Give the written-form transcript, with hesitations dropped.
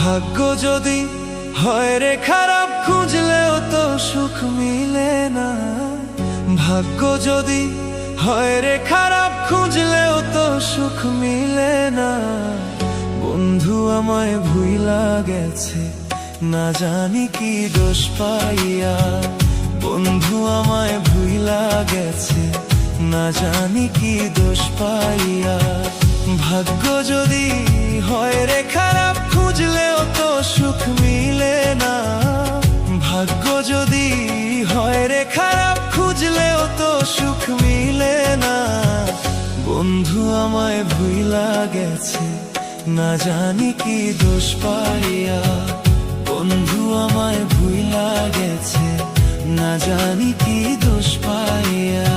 ভাগ্য যদি হয় রে খারাপ, খুঁজলেও তো সুখ মিলে না। ভাগ্য যদি হয় রে খারাপ, খুঁজলেও তো সুখ মিলে না। বন্ধু আমায় ভুইলা গেছে, না জানি কি দোষ পাইয়া। বন্ধু আমায় ভুইলা গেছে, না জানি কি দোষ পাইয়া। ভাগ্য যদি হয় রে খারাপ, খুঁজলেও তো সুখ মিলে না। ভাগ্য যদি হয় রে খারাপ, খুঁজলেও তো সুখ মিলে না। বন্ধু আমায় ভুইলা গেছে, না জানি কি দোষ পাইয়া। বন্ধু আমায় ভুইলা গেছে, না জানি কি দোষ পাইয়া।